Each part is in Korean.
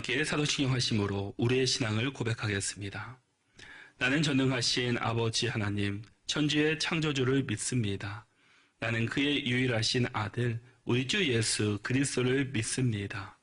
함께 사도신경 하심으로 우리의 신앙을 고백하겠습니다. 나는 전능하신 아버지 하나님, 천지의 창조주를 믿습니다. 나는 그의 유일하신 아들, 우리 주 예수 그리스도를 믿습니다.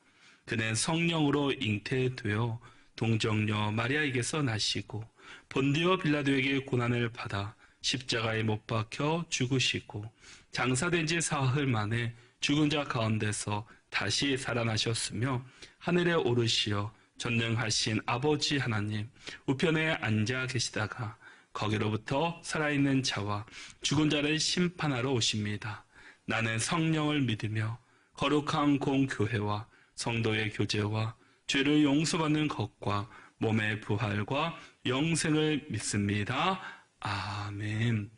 그는 성령으로 잉태되어 동정녀 마리아에게서 나시고 본디오 빌라도에게 고난을 받아 십자가에 못 박혀 죽으시고 장사된 지 사흘 만에 죽은 자 가운데서 다시 살아나셨으며 하늘에 오르시어 전능하신 아버지 하나님 우편에 앉아 계시다가 거기로부터 살아있는 자와 죽은 자를 심판하러 오십니다. 나는 성령을 믿으며 거룩한 공교회와 성도의 교제와 죄를 용서받는 것과 몸의 부활과 영생을 믿습니다. 아멘.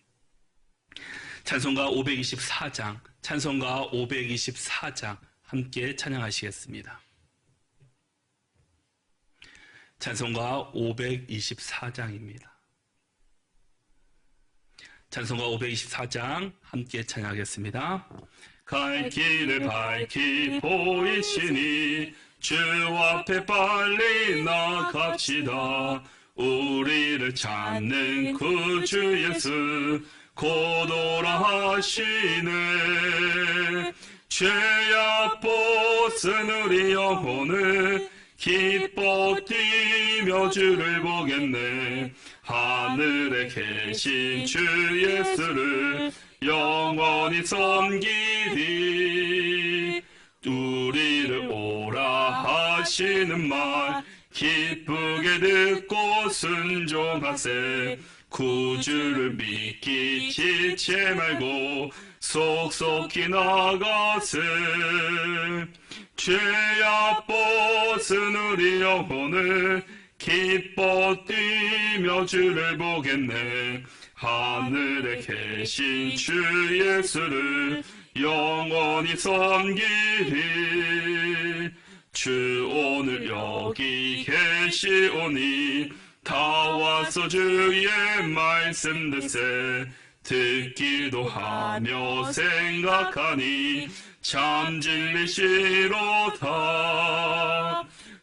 찬송가 524장, 찬송가 524장 함께 찬양하시겠습니다. 찬송가 524장입니다. 찬송가 524장 함께 찬양하겠습니다. 갈 길을 밝히 보이시니 주 앞에 빨리 나갑시다. 우리를 찾는 구주 예수 곧 오라 하시네. 죄악 벗은 우리 영혼을 기뻐 뛰며 주를 보겠네. 하늘에 계신 주 예수를 영원히 섬기리. 우리를 오라 하시는 말 기쁘게 듣고 순종하세. 구주를 믿기 지치 말고 속속히 나가세. 죄악 벗은 우리 영혼을 기뻐 뛰며 주를 보겠네. 하늘에 계신 주 예수를 영원히 섬기리. 주 오늘 여기 계시오니 다 와서 주의 말씀 듣세. 듣기도 하며 생각하니 참 진리시로다.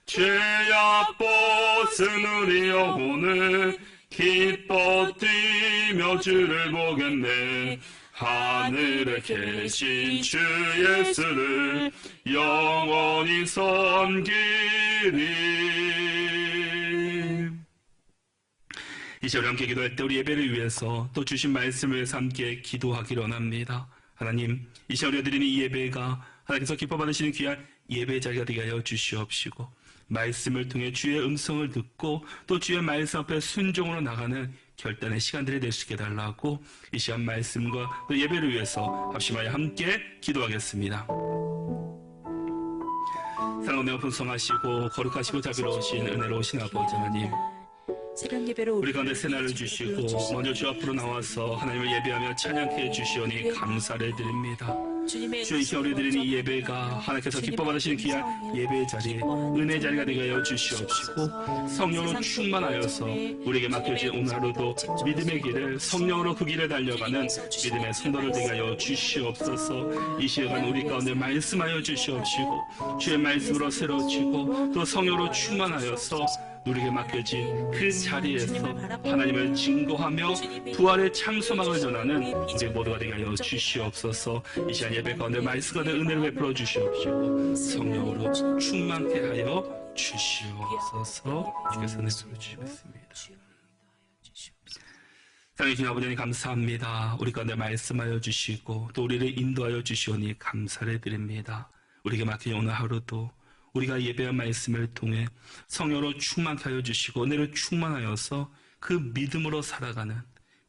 죄악 벗은 우리 영혼을 기뻐 뛰며 주를 보겠네. 하늘에 계신 주 예수를 영원히 섬기리. 이 시간 함께 기도할 때 우리 예배를 위해서 또 주신 말씀을 위해서 함께 기도하기를 원합니다. 하나님, 이 시간 우리가 드리는 이 예배가 하나님께서 기뻐 받으시는 귀한 예배 자리가 되게 하여 주시옵시고 말씀을 통해 주의 음성을 듣고 또 주의 말씀 앞에 순종으로 나가는 결단의 시간들이 될 수 있게 달라고 이 시간 말씀과 또 예배를 위해서 합심하여 함께 기도하겠습니다. 사랑하며 풍성하시고 거룩하시고 자비로우신 은혜로우신 아버지 하나님, 우리 가운데 새날을 주시고 먼저 주 앞으로 나와서 하나님을 예배하며 찬양해 주시오니 감사를 드립니다. 주의 이 우리 드리는 이 예배가 하나님께서 기뻐 받으시는 귀한 예배 자리, 은혜 자리가 되게 하여 주시옵시고 성령으로 충만하여서 우리에게 맡겨진 오늘 하루도 믿음의 길을 성령으로 그 길을 달려가는 믿음의 성도를 되게 하여 주시옵소서. 이 시간 우리 가운데 말씀하여 주시옵시고 주의 말씀으로 새로워지고 또 성령으로 충만하여서 우리에게 맡겨진 그 자리에서 하나님을 증거하며 부활의 창소망을 전하는 우리 모두가 되게 하여 주시옵소서. 이 시간 예배 가운데 말씀과 은혜를 베풀어 주시옵시고 성령으로 충만케 하여 주시옵소서. 주께서 은혜 베풀어 주시겠습니다. 사랑해 주신 아버지 감사합니다. 우리 가운데 말씀하여 주시고 또 우리를 인도하여 주시오니 감사를 드립니다. 우리에게 맡긴 오늘 하루도 우리가 예배한 말씀을 통해 성령으로 충만케 하여 주시고 은혜로 충만하여서 그 믿음으로 살아가는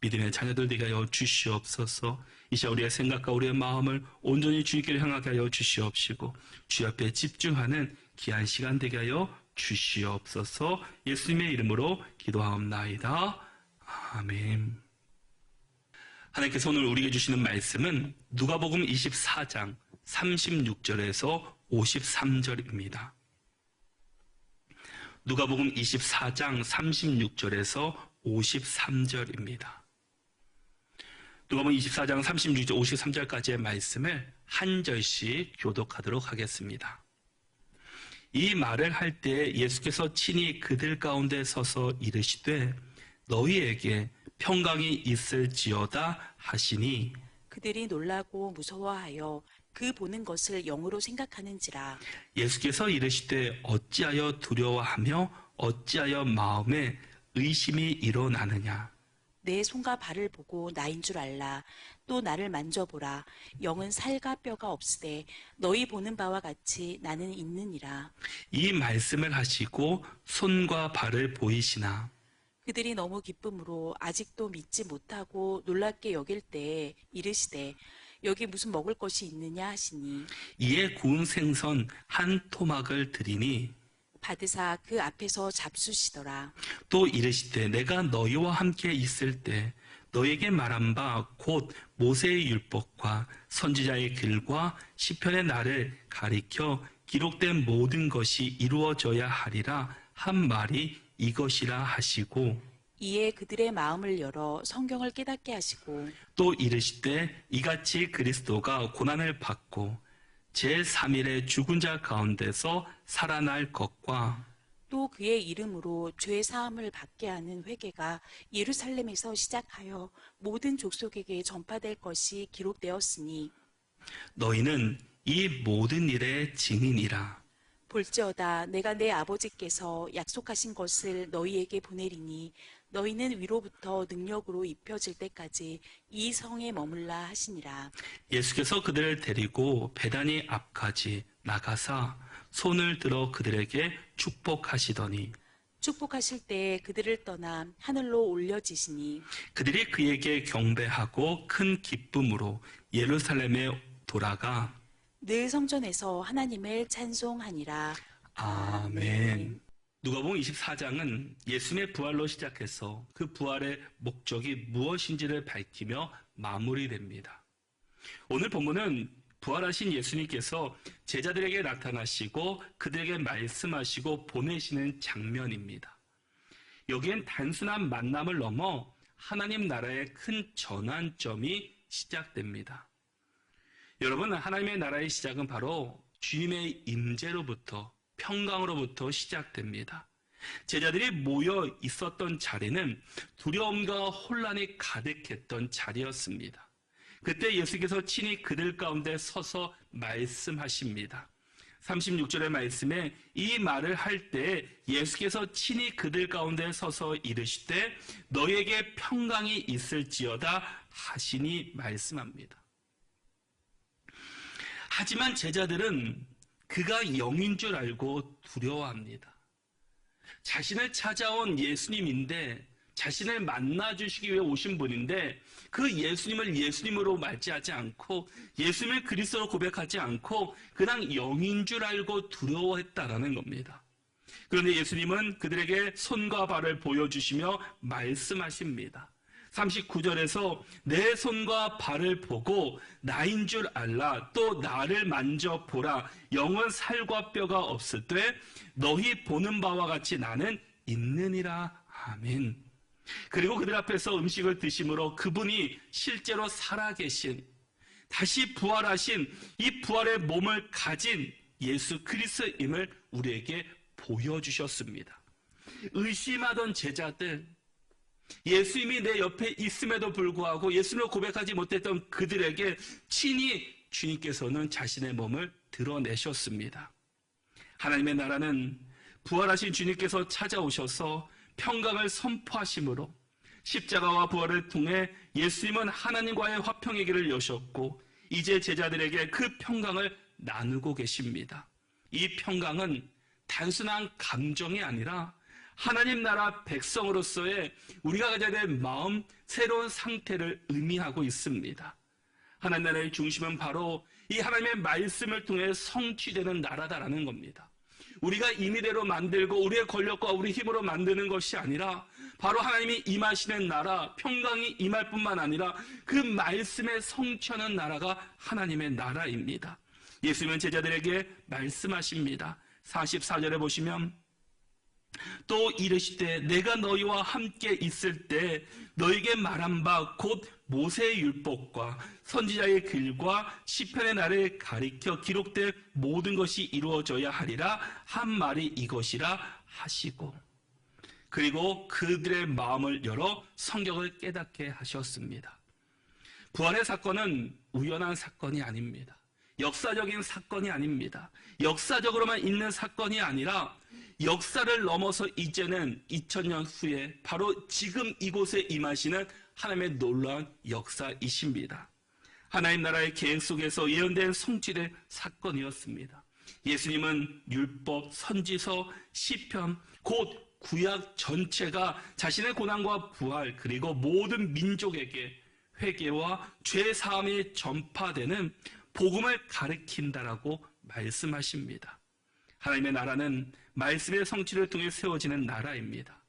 믿음의 자녀들 되게 하여 주시옵소서. 이 시간 우리의 생각과 우리의 마음을 온전히 주님께로 향하게 하여 주시옵시고 주 앞에 집중하는 귀한 시간 되게 하여 주시옵소서. 예수님의 이름으로 기도하옵나이다. 아멘. 하나님께서 오늘 우리에게 주시는 말씀은 누가복음 24장 36절에서 53절입니다. 누가복음 24장 36절에서 53절입니다. 누가복음 24장 36절 53절까지의 말씀을 한 절씩 교독하도록 하겠습니다. 이 말을 할 때 예수께서 친히 그들 가운데 서서 이르시되 너희에게 평강이 있을지어다 하시니 그들이 놀라고 무서워하여 그 보는 것을 영으로 생각하는지라. 예수께서 이르시되 어찌하여 두려워하며 어찌하여 마음에 의심이 일어나느냐. 내 손과 발을 보고 나인 줄 알라. 또 나를 만져보라. 영은 살과 뼈가 없으되 너희 보는 바와 같이 나는 있느니라. 이 말씀을 하시고 손과 발을 보이시나 그들이 너무 기쁨으로 아직도 믿지 못하고 놀랍게 여길 때에 이르시되 여기 무슨 먹을 것이 있느냐 하시니 이에 구운 생선 한 토막을 드리니 받으사 그 앞에서 잡수시더라. 또 이르시되 내가 너희와 함께 있을 때 너에게 말한 바 곧 모세의 율법과 선지자의 글과 시편의 날을 가리켜 기록된 모든 것이 이루어져야 하리라 한 말이 이것이라 하시고 이에 그들의 마음을 열어 성경을 깨닫게 하시고 또 이르시되 이같이 그리스도가 고난을 받고 제3일에 죽은 자 가운데서 살아날 것과 또 그의 이름으로 죄 사함을 받게 하는 회개가 예루살렘에서 시작하여 모든 족속에게 전파될 것이 기록되었으니 너희는 이 모든 일의 증인이라. 볼지어다 내가 내 아버지께서 약속하신 것을 너희에게 보내리니 너희는 위로부터 능력으로 입혀질 때까지 이 성에 머물라 하시니라. 예수께서 그들을 데리고 베다니 앞까지 나가사 손을 들어 그들에게 축복하시더니 축복하실 때 그들을 떠나 하늘로 올려지시니 그들이 그에게 경배하고 큰 기쁨으로 예루살렘에 돌아가 늘 성전에서 하나님을 찬송하니라. 아멘. 누가복음 24장은 예수님의 부활로 시작해서 그 부활의 목적이 무엇인지를 밝히며 마무리됩니다. 오늘 본문은 부활하신 예수님께서 제자들에게 나타나시고 그들에게 말씀하시고 보내시는 장면입니다. 여기엔 단순한 만남을 넘어 하나님 나라의 큰 전환점이 시작됩니다. 여러분, 하나님의 나라의 시작은 바로 주님의 임재로부터 평강으로부터 시작됩니다. 제자들이 모여 있었던 자리는 두려움과 혼란이 가득했던 자리였습니다. 그때 예수께서 친히 그들 가운데 서서 말씀하십니다. 36절의 말씀에 이 말을 할 때 예수께서 친히 그들 가운데 서서 이르시되 너희에게 평강이 있을지어다 하시니 말씀합니다. 하지만 제자들은 그가 영인 줄 알고 두려워합니다. 자신을 찾아온 예수님인데, 자신을 만나주시기 위해 오신 분인데 그 예수님을 예수님으로 맞이하지 않고 예수님을 그리스도로 고백하지 않고 그냥 영인 줄 알고 두려워했다라는 겁니다. 그런데 예수님은 그들에게 손과 발을 보여주시며 말씀하십니다. 39절에서 내 손과 발을 보고 나인 줄 알라. 또 나를 만져보라. 영은 살과 뼈가 없을 때 너희 보는 바와 같이 나는 있느니라. 아멘. 그리고 그들 앞에서 음식을 드심으로 그분이 실제로 살아계신, 다시 부활하신 이 부활의 몸을 가진 예수 그리스도임을 우리에게 보여주셨습니다. 의심하던 제자들, 예수님이 내 옆에 있음에도 불구하고 예수님을 고백하지 못했던 그들에게 친히 주님께서는 자신의 몸을 드러내셨습니다. 하나님의 나라는 부활하신 주님께서 찾아오셔서 평강을 선포하심으로 십자가와 부활을 통해 예수님은 하나님과의 화평의 길을 여셨고 이제 제자들에게 그 평강을 나누고 계십니다. 이 평강은 단순한 감정이 아니라 하나님 나라 백성으로서의 우리가 가져야 될 마음, 새로운 상태를 의미하고 있습니다. 하나님 나라의 중심은 바로 이 하나님의 말씀을 통해 성취되는 나라다라는 겁니다. 우리가 임의대로 만들고 우리의 권력과 우리 힘으로 만드는 것이 아니라 바로 하나님이 임하시는 나라, 평강이 임할 뿐만 아니라 그 말씀에 성취하는 나라가 하나님의 나라입니다. 예수님은 제자들에게 말씀하십니다. 44절에 보시면 또 이르시되 내가 너희와 함께 있을 때 너희에게 말한 바 곧 모세의 율법과 선지자의 글과 시편의 날을 가리켜 기록된 모든 것이 이루어져야 하리라 한 말이 이것이라 하시고, 그리고 그들의 마음을 열어 성경을 깨닫게 하셨습니다. 부활의 사건은 우연한 사건이 아닙니다. 역사적인 사건이 아닙니다. 역사적으로만 있는 사건이 아니라 역사를 넘어서 이제는 2000년 후에 바로 지금 이곳에 임하시는 하나님의 놀라운 역사이십니다. 하나님 나라의 계획 속에서 예언된 성취된 사건이었습니다. 예수님은 율법, 선지서, 시편, 곧 구약 전체가 자신의 고난과 부활, 그리고 모든 민족에게 회개와 죄 사함이 전파되는 복음을 가르친다라고 말씀하십니다. 하나님의 나라는 말씀의 성취를 통해 세워지는 나라입니다.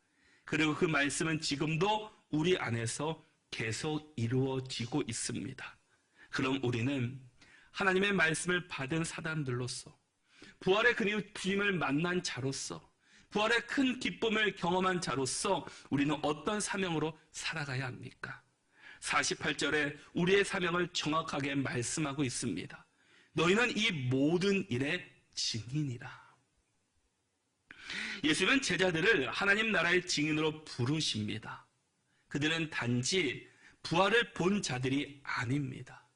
그리고 그 말씀은 지금도 우리 안에서 계속 이루어지고 있습니다. 그럼 우리는 하나님의 말씀을 받은 사람들로서, 부활의 그 주님을 만난 자로서, 부활의 큰 기쁨을 경험한 자로서 우리는 어떤 사명으로 살아가야 합니까? 48절에 우리의 사명을 정확하게 말씀하고 있습니다. 너희는 이 모든 일의 증인이라. 예수님은 제자들을 하나님 나라의 증인으로 부르십니다. 그들은 단지 부활을 본 자들이 아닙니다.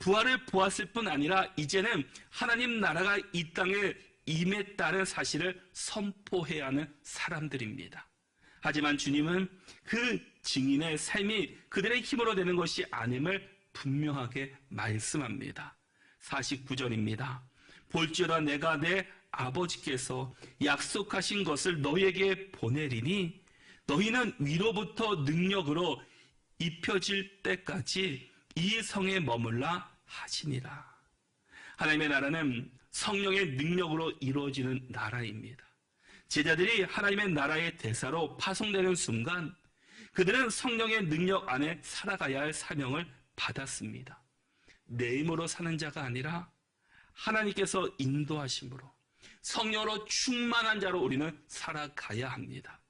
부활을 보았을 뿐 아니라 이제는 하나님 나라가 이 땅에 임했다는 사실을 선포해야 하는 사람들입니다. 하지만 주님은 그 증인의 삶이 그들의 힘으로 되는 것이 아님을 분명하게 말씀합니다. 49절입니다. 볼지어다 내가 내 아버지께서 약속하신 것을 너희에게 보내리니 너희는 위로부터 능력으로 입혀질 때까지 이 성에 머물라 하시니라. 하나님의 나라는 성령의 능력으로 이루어지는 나라입니다. 제자들이 하나님의 나라의 대사로 파송되는 순간 그들은 성령의 능력 안에 살아가야 할 사명을 받았습니다. 내 힘으로 사는 자가 아니라 하나님께서 인도하심으로 성령으로 충만한 자로 우리는 살아가야 합니다.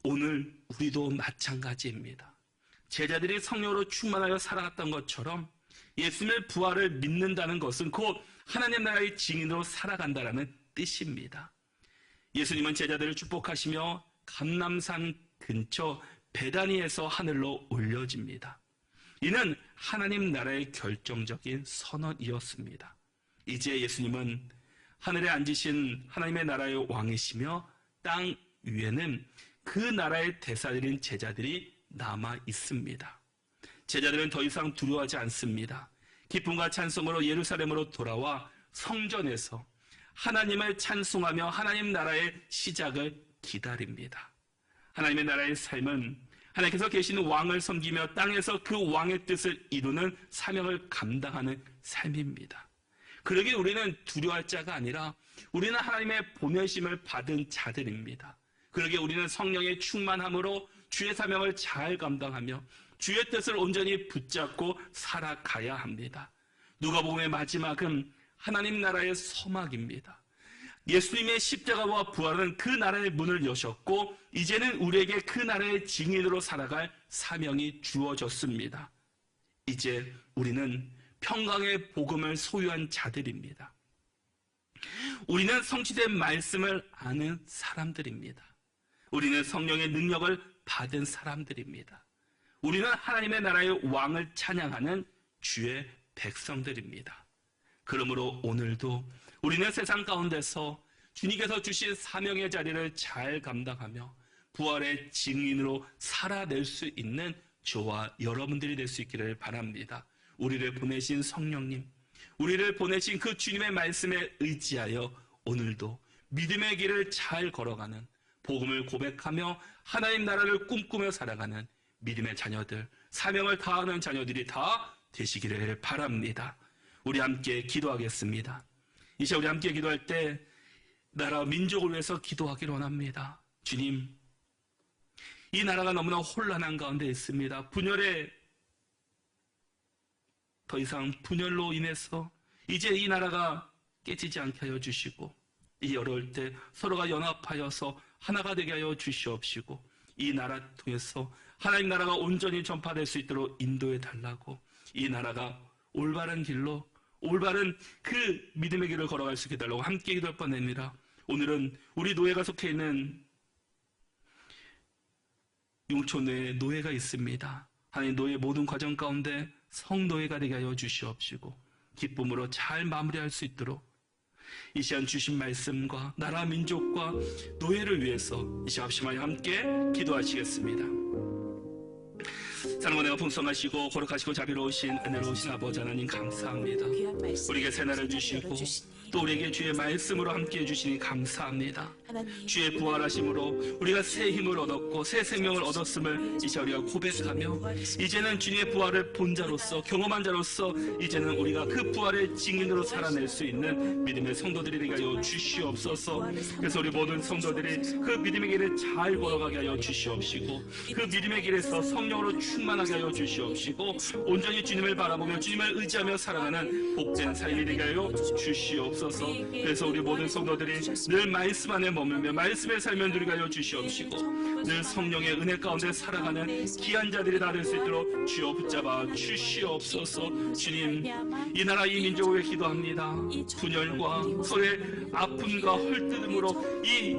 오늘 우리도 마찬가지입니다. 제자들이 성령으로 충만하여 살아갔던 것처럼 예수님의 부활을 믿는다는 것은 곧 하나님 나라의 증인으로 살아간다는 뜻입니다. 예수님은 제자들을 축복하시며 감람산 근처 베다니에서 하늘로 올려집니다. 이는 하나님 나라의 결정적인 선언이었습니다. 이제 예수님은 하늘에 앉으신 하나님의 나라의 왕이시며 땅 위에는 그 나라의 대사들인 제자들이 남아 있습니다. 제자들은 더 이상 두려워하지 않습니다. 기쁨과 찬송으로 예루살렘으로 돌아와 성전에서 하나님을 찬송하며 하나님 나라의 시작을 기다립니다. 하나님의 나라의 삶은 하나님께서 계시는 왕을 섬기며 땅에서 그 왕의 뜻을 이루는 사명을 감당하는 삶입니다. 그러기에 우리는 두려워할 자가 아니라 우리는 하나님의 보내심을 받은 자들입니다. 그러기에 우리는 성령의 충만함으로 주의 사명을 잘 감당하며 주의 뜻을 온전히 붙잡고 살아가야 합니다. 누가복음의 마지막은 하나님 나라의 서막입니다. 예수님의 십자가와 부활은 그 나라의 문을 여셨고 이제는 우리에게 그 나라의 증인으로 살아갈 사명이 주어졌습니다. 이제 우리는 평강의 복음을 소유한 자들입니다. 우리는 성취된 말씀을 아는 사람들입니다. 우리는 성령의 능력을 받은 사람들입니다. 우리는 하나님의 나라의 왕을 찬양하는 주의 백성들입니다. 그러므로 오늘도 우리는 세상 가운데서 주님께서 주신 사명의 자리를 잘 감당하며 부활의 증인으로 살아낼 수 있는 저와 여러분들이 될 수 있기를 바랍니다. 우리를 보내신 성령님, 우리를 보내신 그 주님의 말씀에 의지하여 오늘도 믿음의 길을 잘 걸어가는, 복음을 고백하며 하나님 나라를 꿈꾸며 살아가는 믿음의 자녀들, 사명을 다하는 자녀들이 다 되시기를 바랍니다. 우리 함께 기도하겠습니다. 이제 우리 함께 기도할 때 나라 민족을 위해서 기도하기를 원합니다. 주님, 이 나라가 너무나 혼란한 가운데 있습니다. 더 이상 분열로 인해서 이제 이 나라가 깨지지 않게 하여 주시고 이 어려울 때 서로가 연합하여서 하나가 되게 하여 주시옵시고 이 나라 통해서 하나님 나라가 온전히 전파될 수 있도록 인도해 달라고 이 나라가 올바른 길로 올바른 그 믿음의 길을 걸어갈 수 있게 해달라고 함께 기도할 뻔 아니라 오늘은 우리 노예가 속해 있는 용촌에 노예가 있습니다. 하나님 노예 모든 과정 가운데 성노예가 되게 하여 주시옵시고 기쁨으로 잘 마무리할 수 있도록 이 시간 주신 말씀과 나라 민족과 노예를 위해서 이 시간 합심하여 함께 기도하시겠습니다. 사랑과 내가 풍성하시고 거룩하시고 자비로우신 은혜로우신 아버지 하나님 감사합니다. 귀한 말씀 우리에게 새날을 주시고 또 우리에게 주의 말씀으로 함께 해주시니 감사합니다. 하나님 주의 부활하심으로 우리가 새 힘을 얻었고 새 생명을 얻었음을 이제 우리가 고백하며 이제는 주님의 부활을 본 자로서 경험한 자로서 이제는 우리가 그 부활의 증인으로 살아낼 수 있는 믿음의 성도들이 되게 하여 주시옵소서. 그래서 우리 모든 성도들이 그 믿음의 길을 잘 걸어가게 하여 주시옵시고 그 믿음의 길에서 성령으로 충만하게 하여 주시옵시고 온전히 주님을 바라보며 주님을 의지하며 살아가는 복된 삶이 되게 하여 주시옵소서. 그래서 우리 모든 성도들이 늘 말씀 안에 머물며 말씀의 삶을 누리게 하여 주시옵시고 늘 성령의 은혜 가운데 살아가는 귀한 자들이 다 될 수 있도록 주여 붙잡아 주시옵소서. 주님 이 나라 이 민족을 위해 기도합니다. 분열과 서로의 아픔과 헐뜯음으로 이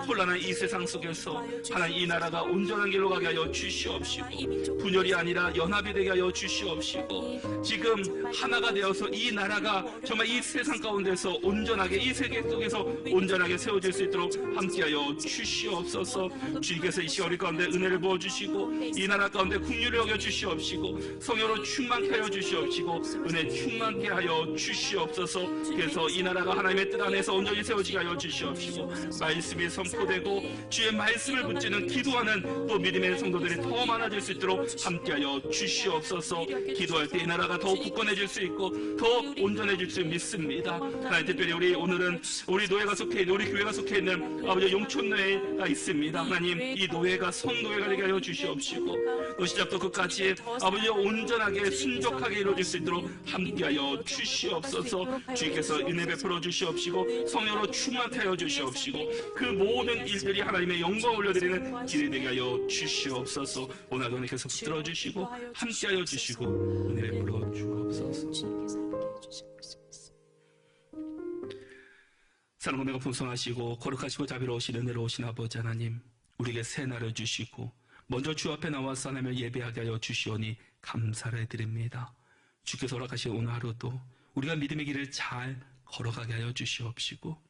혼란한 이 세상 속에서 하나님 이 나라가 온전한 길로 가게 하여 주시옵시고 분열이 아니라 연합이 되게 하여 주시옵시고 지금 하나가 되어서 이 나라가 정말 이 세상 가운데서 온전하게 이 세계 속에서 온전하게 세워질 수 있도록 함께하여 주시옵소서. 주님께서 이 시간 우리 가운데 은혜를 부어주시고 이 나라 가운데 긍휼을 여겨 주시옵시고 성령으로 충만케 하여 주시옵시고 은혜 충만케 하여 주시옵소서. 그래서 이 나라가 하나님의 뜻 안에서 온전히 세워지게 하여 주시옵시고 말씀이 선포되고 주의 말씀을 붙이는 기도하는 또 믿음의 성도들이 더 많아질 수 있도록 함께하여 주시옵소서. 기도할 때 이 나라가 더욱 굳건해질 수 있고 더 온전해질 수 믿습니다. 하나님 특별히 우리 오늘은 우리 노예가 속해 있는 우리 교회가 속해 있는 아버지 용촌 노예가 있습니다. 하나님 이 노예가 성노예가 되게 하여 주시옵시고 또 시작부터 끝까지 아버지 온전하게 순종하게 이루어질 수 있도록 함께하여 주시옵소서. 주님께서 은혜 베풀어 주시옵시고 성령으로 충만케 하여 주시옵시고 그 모든 일들이 하나님의 영광을 올려드리는 길이 되게 하여 주시옵소서. 오늘도 은혜 계속 붙들어 주시고 함께하여 주시고 은혜 베풀어 주옵소서. 사랑과 내가 풍성하시고 거룩하시고 자비로우신 은혜로우신 아버지 하나님 우리에게 새 날을 주시고 먼저 주 앞에 나와서 하나님을 예배하게 하여 주시오니 감사를 드립니다. 주께서 허락하신 오늘 하루도 우리가 믿음의 길을 잘 걸어가게 하여 주시옵시고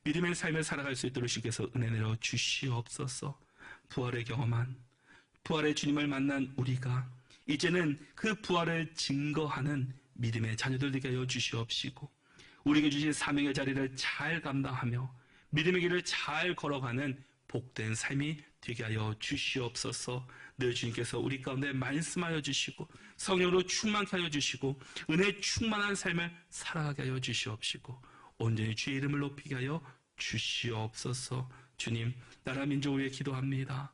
믿음의 삶을 살아갈 수 있도록 주께서 은혜 내려 주시옵소서. 부활을 경험한 부활의 주님을 만난 우리가 이제는 그 부활을 증거하는 믿음의 자녀들 되게 하여 주시옵시고 우리에게 주신 사명의 자리를 잘 감당하며 믿음의 길을 잘 걸어가는 복된 삶이 되게 하여 주시옵소서. 늘 주님께서 우리 가운데 말씀하여 주시고 성령으로 충만케 하여 주시고 은혜 충만한 삶을 살아가게 하여 주시옵시고 온전히 주의 이름을 높이게 하여 주시옵소서. 주님 나라 민족을 위해 기도합니다.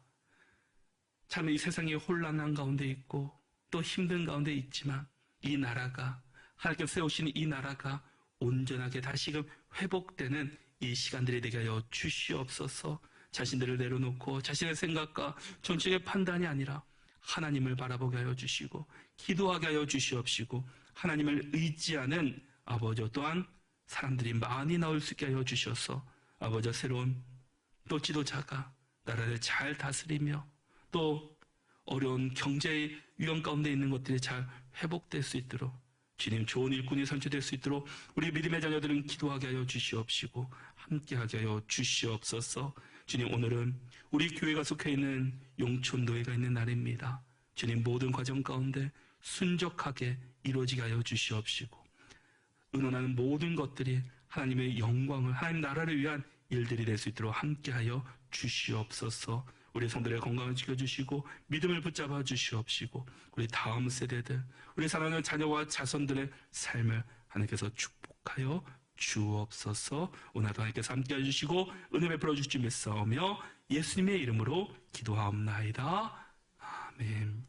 참 이 세상이 혼란한 가운데 있고 또 힘든 가운데 있지만 이 나라가 하나님께서 세우신 이 나라가 온전하게 다시금 회복되는 이 시간들이 되게 하여 주시옵소서. 자신들을 내려놓고 자신의 생각과 정책의 판단이 아니라 하나님을 바라보게 하여 주시고 기도하게 하여 주시옵시고 하나님을 의지하는 아버지 또한 사람들이 많이 나올 수 있게 하여 주셔서 아버지 새로운 또 지도자가 나라를 잘 다스리며 또 어려운 경제의 위험 가운데 있는 것들이 잘 회복될 수 있도록 주님 좋은 일꾼이 선출될 수 있도록 우리 믿음의 자녀들은 기도하게 하여 주시옵시고 함께하게 하여 주시옵소서. 주님 오늘은 우리 교회가 속해 있는 용촌 노예가 있는 날입니다. 주님 모든 과정 가운데 순적하게 이루어지게 하여 주시옵시고 은원하는 모든 것들이 하나님의 영광을 하나님 나라를 위한 일들이 될 수 있도록 함께하여 주시옵소서. 우리 성들의 건강을 지켜주시고 믿음을 붙잡아 주시옵시고 우리 다음 세대들 우리 사랑하는 자녀와 자손들의 삶을 하나님께서 축복하여 주옵소서. 오늘도 하나님께서 함께 해주시고 은혜 베풀어 주실 줄 믿사오며 예수님의 이름으로 기도하옵나이다. 아멘.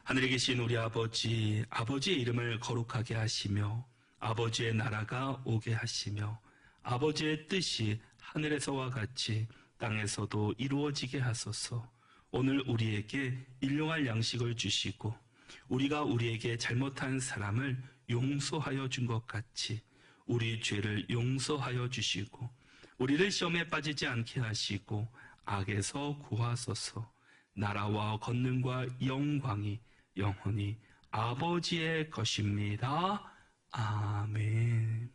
하늘에 계신 우리 아버지, 아버지의 이름을 거룩하게 하시며 아버지의 나라가 오게 하시며 아버지의 뜻이 하늘에서와 같이 땅에서도 이루어지게 하소서. 오늘 우리에게 일용할 양식을 주시고 우리가 우리에게 잘못한 사람을 용서하여 준 것 같이 우리 죄를 용서하여 주시고 우리를 시험에 빠지지 않게 하시고 악에서 구하소서. 나라와 권능과 영광이 영원히 아버지의 것입니다. 아멘.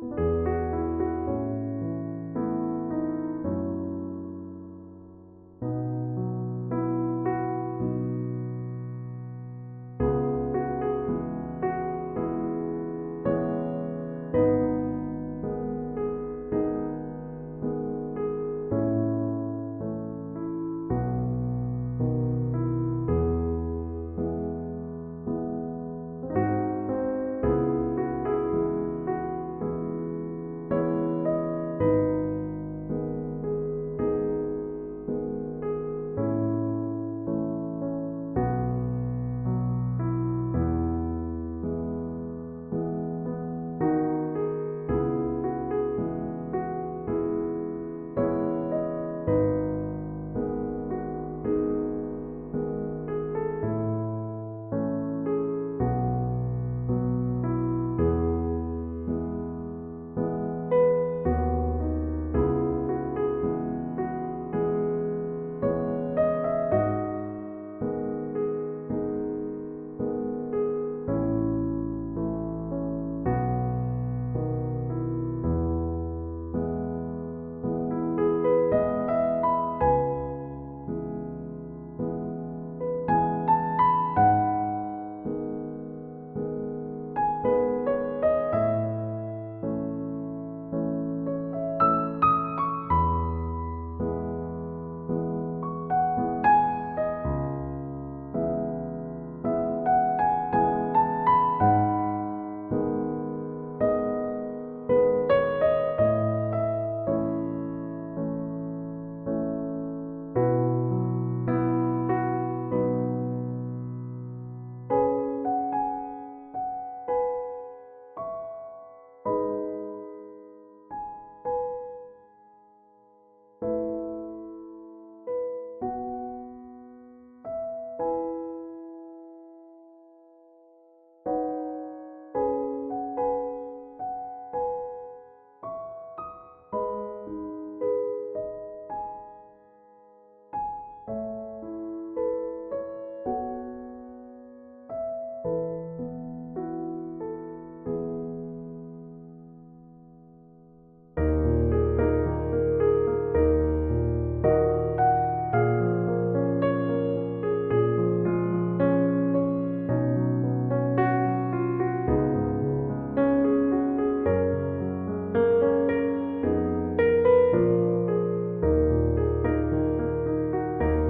주